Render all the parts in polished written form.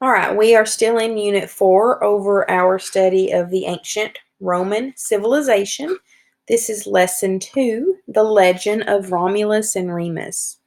All right, we are still in Unit 4 over our study of the ancient Roman civilization. This is Lesson 2, The Legend of Romulus and Remus.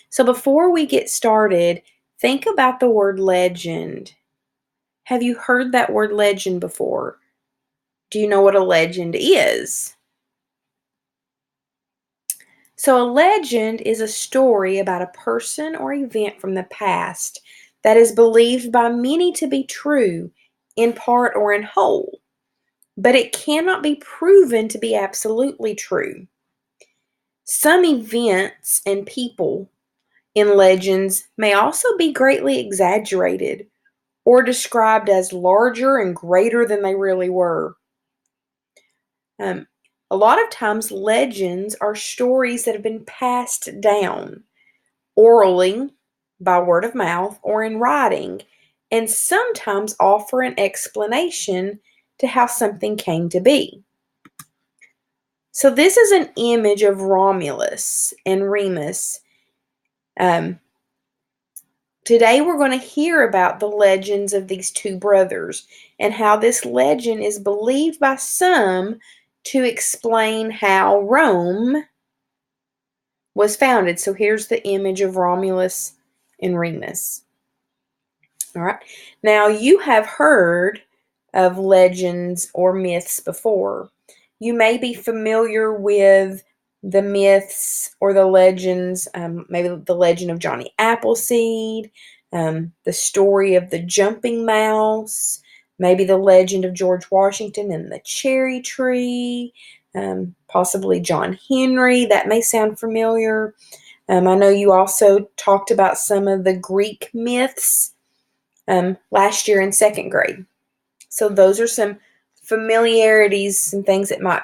So before we get started, think about the word legend. Have you heard that word legend before? Do you know what a legend is? So a legend is a story about a person or event from the past that is believed by many to be true, in part or in whole, but it cannot be proven to be absolutely true. Some events and people in legends may also be greatly exaggerated or described as larger and greater than they really were. Um, a lot of times, legends are stories that have been passed down orally, by word of mouth, or in writing, and sometimes offer an explanation to how something came to be. So this is an image of Romulus and Remus. Today we're going to hear about the legends of these two brothers and how this legend is believed by some to explain how Rome was founded. So here's the image of Romulus and Remus. All right. Now, you have heard of legends or myths before. You may be familiar with the myths or the legends, maybe the legend of Johnny Appleseed, the story of the jumping mouse, maybe the legend of George Washington and the cherry tree, possibly John Henry. That may sound familiar. I know you also talked about some of the Greek myths last year in second grade. So those are some familiarities, some things that might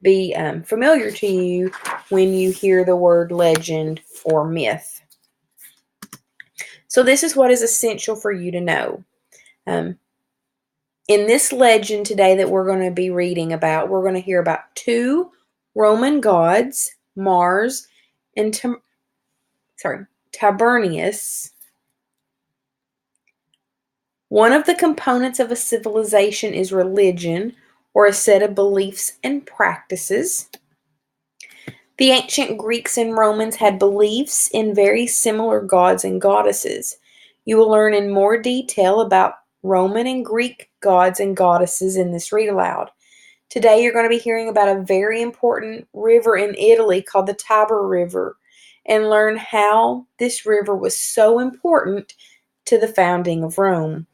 be familiar to you when you hear the word legend or myth. So this is what is essential for you to know. In this legend today that we're going to be reading about, we're going to hear about two Roman gods, Mars and Tiberius. One of the components of a civilization is religion, or a set of beliefs and practices. The ancient Greeks and Romans had beliefs in very similar gods and goddesses. You will learn in more detail about Roman and Greek gods and goddesses in this read aloud. Today you're going to be hearing about a very important river in Italy called the Tiber River, and learn how this river was so important to the founding of Rome.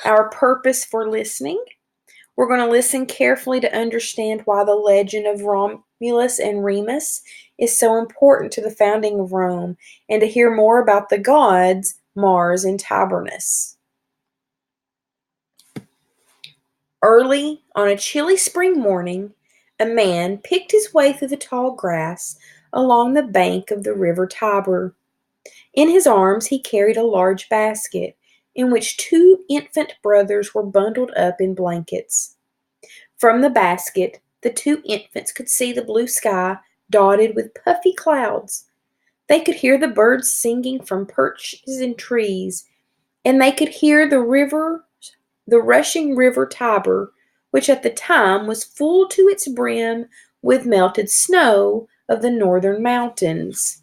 Our purpose for listening. We're going to listen carefully to understand why the legend of Romulus and Remus is so important to the founding of Rome, and to hear more about the gods Mars and Tiberius. Early on a chilly spring morning, a man picked his way through the tall grass along the bank of the river Tiber. In his arms he carried a large basket, in which two infant brothers were bundled up in blankets. From the basket, the two infants could see the blue sky dotted with puffy clouds. They could hear the birds singing from perches in trees, and they could hear the rushing river Tiber, which at the time was full to its brim with melted snow of the northern mountains.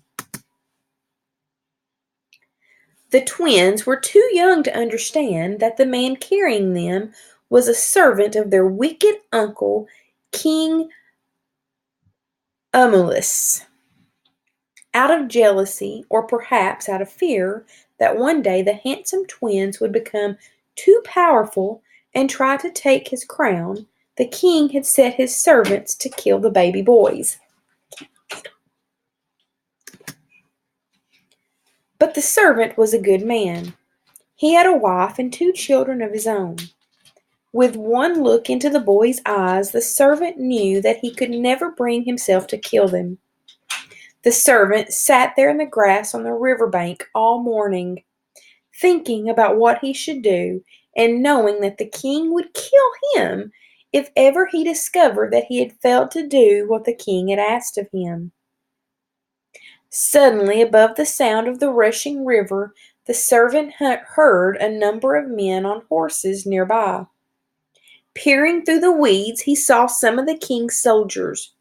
The twins were too young to understand that the man carrying them was a servant of their wicked uncle, King Romulus. Out of jealousy, or perhaps out of fear that one day the handsome twins would become too powerful and try to take his crown, the king had set his servants to kill the baby boys. But the servant was a good man. He had a wife and two children of his own. With one look into the boys' eyes, the servant knew that he could never bring himself to kill them. The servant sat there in the grass on the river bank all morning, thinking about what he should do, and knowing that the king would kill him if ever he discovered that he had failed to do what the king had asked of him. Suddenly, above the sound of the rushing river, The servant heard a number of men on horses nearby. Peering through the weeds, he saw some of the king's soldiers.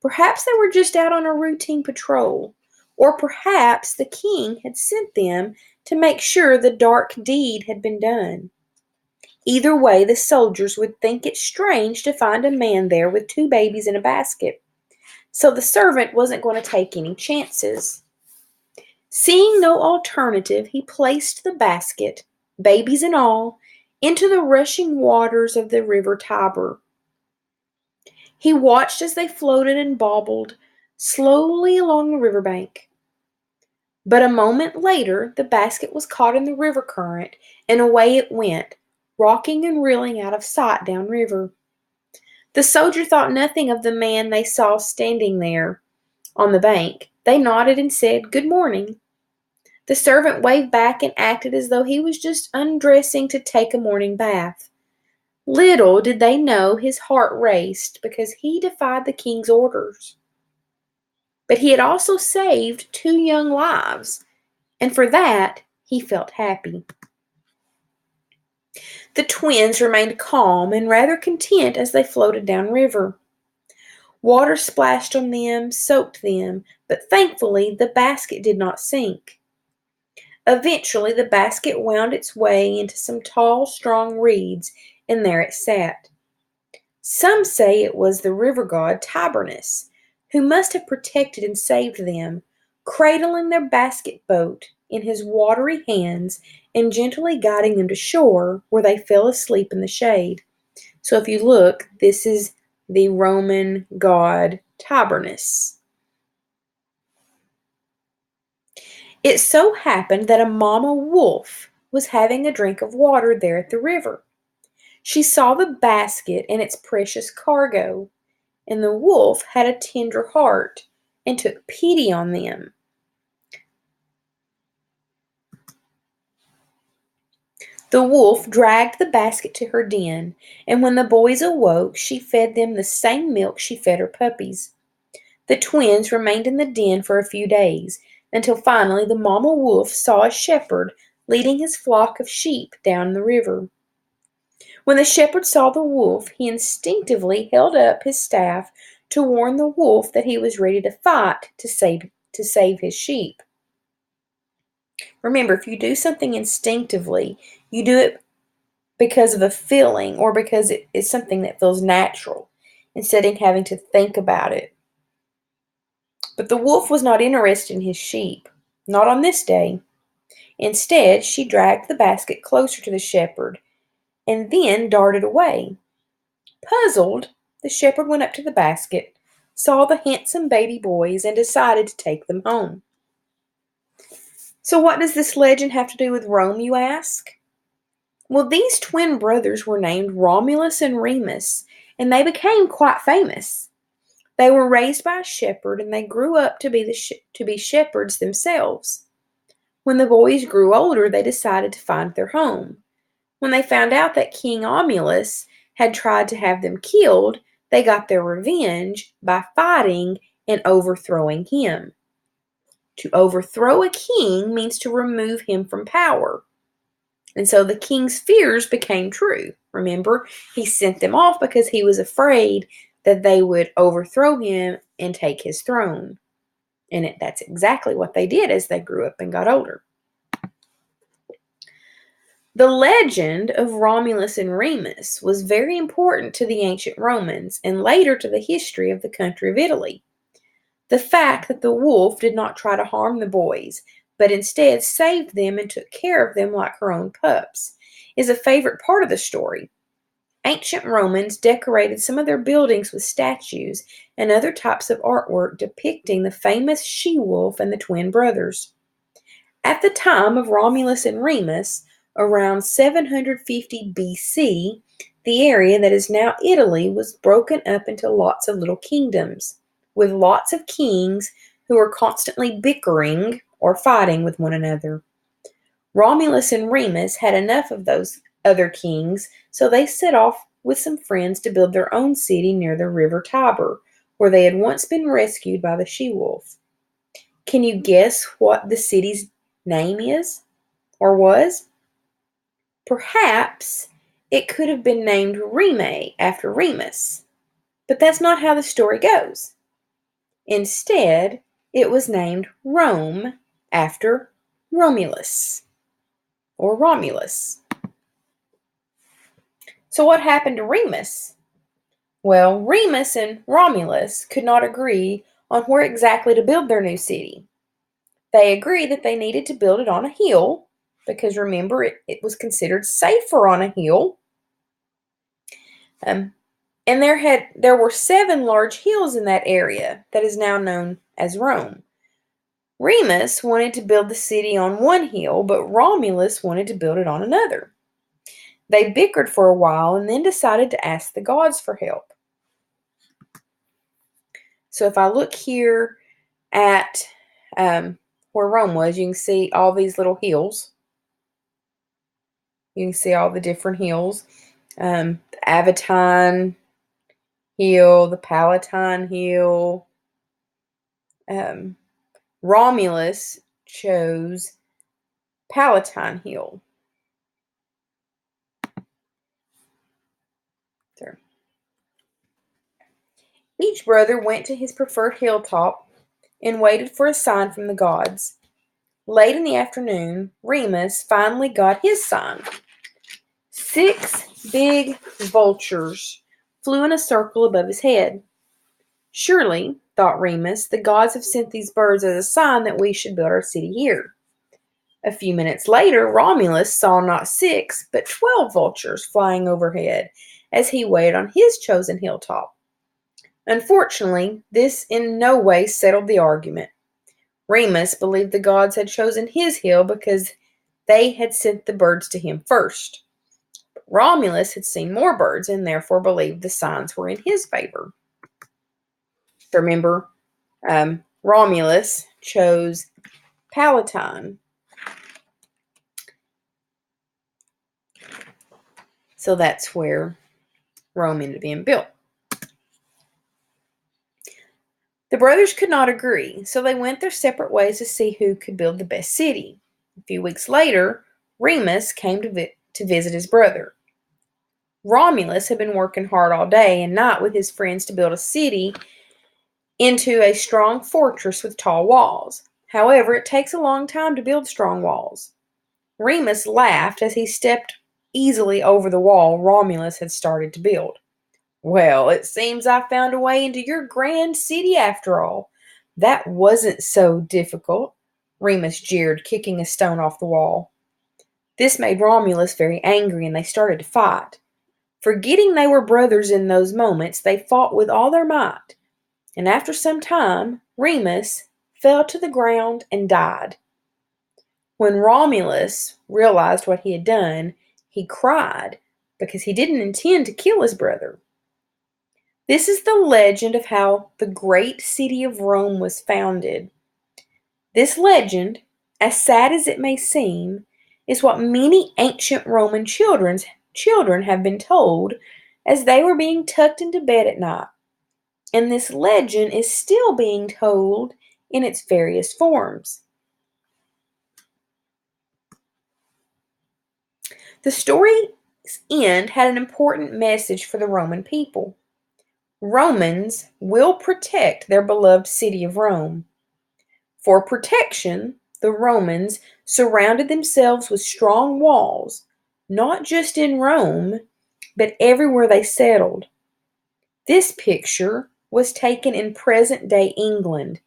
Perhaps they were just out on a routine patrol, or perhaps the king had sent them to make sure the dark deed had been done. Either way, the soldiers would think it strange to find a man there with two babies in a basket, so the servant wasn't going to take any chances. Seeing no alternative, he placed the basket, babies and all, into the rushing waters of the river Tiber. He watched as they floated and bobbled slowly along the riverbank. But a moment later, the basket was caught in the river current, and away it went, rocking and reeling out of sight downriver. The soldier thought nothing of the man they saw standing there on the bank. They nodded and said, "Good morning." The servant waved back and acted as though he was just undressing to take a morning bath. Little did they know his heart raced because he defied the king's orders. But he had also saved two young lives, and for that he felt happy. The twins remained calm and rather content as they floated downriver. Water splashed on them, soaked them, but thankfully the basket did not sink. Eventually the basket wound its way into some tall, strong reeds, and there it sat. Some say it was the river god Tibernus, who must have protected and saved them, cradling their basket boat in his watery hands and gently guiding them to shore, where they fell asleep in the shade. So if you look, this is the Roman god Tibernus. It so happened that a mama wolf was having a drink of water there at the river. She saw the basket and its precious cargo, and the wolf had a tender heart and took pity on them. The wolf dragged the basket to her den, and when the boys awoke, she fed them the same milk she fed her puppies. The twins remained in the den for a few days, until finally the mama wolf saw a shepherd leading his flock of sheep down the river. When the shepherd saw the wolf, he instinctively held up his staff to warn the wolf that he was ready to fight to save his sheep. Remember, if you do something instinctively, you do it because of a feeling or because it is something that feels natural instead of having to think about it. But the wolf was not interested in his sheep, not on this day. Instead, she dragged the basket closer to the shepherd and then darted away. Puzzled, the shepherd went up to the basket, saw the handsome baby boys, and decided to take them home. So what does this legend have to do with Rome, you ask? Well, these twin brothers were named Romulus and Remus, and they became quite famous. They were raised by a shepherd, and they grew up to be shepherds themselves. When the boys grew older, they decided to find their home. When they found out that King Romulus had tried to have them killed, they got their revenge by fighting and overthrowing him. To overthrow a king means to remove him from power. And so the king's fears became true. Remember, he sent them off because he was afraid that they would overthrow him and take his throne. And that's exactly what they did as they grew up and got older. The legend of Romulus and Remus was very important to the ancient Romans and later to the history of the country of Italy. The fact that the wolf did not try to harm the boys, but instead saved them and took care of them like her own pups, is a favorite part of the story. Ancient Romans decorated some of their buildings with statues and other types of artwork depicting the famous she-wolf and the twin brothers. At the time of Romulus and Remus, around 750 BC, the area that is now Italy was broken up into lots of little kingdoms, with lots of kings who were constantly bickering or fighting with one another. Romulus and Remus had enough of those other kings, so they set off with some friends to build their own city near the river Tiber, where they had once been rescued by the she-wolf. Can you guess what the city's name is? Or was? Perhaps it could have been named Reme after Remus. But that's not how the story goes. Instead, it was named Rome after Romulus or Romulus. So what happened to Remus? Well, Remus and Romulus could not agree on where exactly to build their new city. They agreed that they needed to build it on a hill, because remember, it was considered safer on a hill. And there were 7 large hills in that area that is now known as Rome. Remus wanted to build the city on one hill, but Romulus wanted to build it on another. They bickered for a while and then decided to ask the gods for help. So if I look here at where Rome was, you can see all these little hills. You can see all the different hills. The Aventine Hill, the Palatine Hill. Romulus chose Palatine Hill. There. Each brother went to his preferred hilltop and waited for a sign from the gods. Late in the afternoon, Remus finally got his sign. 6 big vultures flew in a circle above his head. Surely, thought Remus, the gods have sent these birds as a sign that we should build our city here. A few minutes later, Romulus saw not 6, but 12 vultures flying overhead as he waited on his chosen hilltop. Unfortunately, this in no way settled the argument. Remus believed the gods had chosen his hill because they had sent the birds to him first. But Romulus had seen more birds and therefore believed the signs were in his favor. Remember, Romulus chose Palatine. So that's where Rome ended up being built. The brothers could not agree, so they went their separate ways to see who could build the best city. A few weeks later, Remus came to visit his brother. Romulus had been working hard all day and night with his friends to build a city into a strong fortress with tall walls. However, it takes a long time to build strong walls. Remus laughed as he stepped easily over the wall Romulus had started to build. Well, it seems I found a way into your grand city after all. That wasn't so difficult, Remus jeered, kicking a stone off the wall. This made Romulus very angry, and they started to fight. Forgetting they were brothers in those moments, they fought with all their might. And after some time, Remus fell to the ground and died. When Romulus realized what he had done, he cried because he didn't intend to kill his brother. This is the legend of how the great city of Rome was founded. This legend, as sad as it may seem, is what many ancient Roman children have been told as they were being tucked into bed at night. And this legend is still being told in its various forms. The story's end had an important message for the Roman people. Romans will protect their beloved city of Rome. For protection, the Romans surrounded themselves with strong walls, not just in Rome, but everywhere they settled. This picture was taken in present-day England,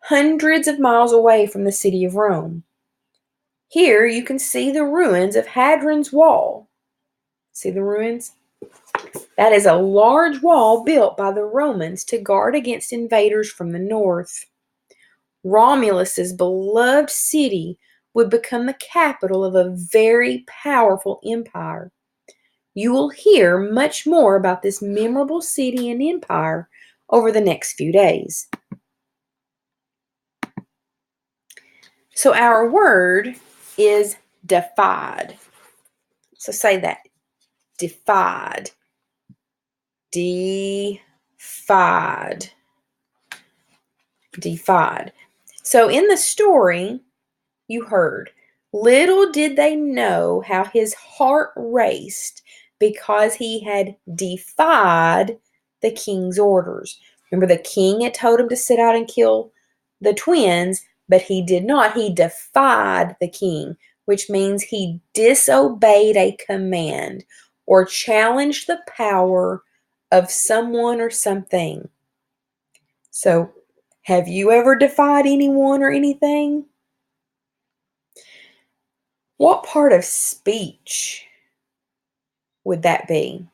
hundreds of miles away from the city of Rome. Here you can see the ruins of Hadrian's Wall. See the ruins? That is a large wall built by the Romans to guard against invaders from the north. Romulus's beloved city would become the capital of a very powerful empire. You will hear much more about this memorable city and empire over the next few days. So our word is defied. So say that. Defied. Defied. Defied. So in the story, you heard Little did they know how his heart raced because he had defied the king's orders. Remember, the king had told him to sit out and kill the twins, but he did not. He defied the king, which means he disobeyed a command or challenged the power of someone or something. So, have you ever defied anyone or anything? What part of speech would that be?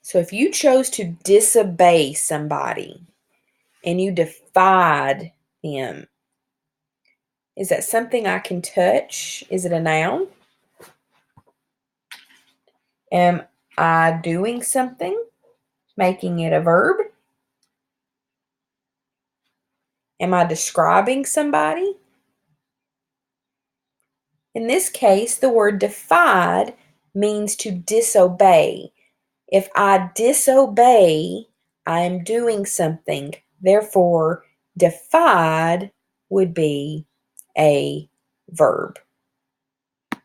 So if you chose to disobey somebody and you defied them, is that something I can touch? Is it a noun? Am I doing something, making it a verb? Am I describing somebody? In this case, the word defied means to disobey. If I disobey, I am doing something. Therefore, defied would be a verb.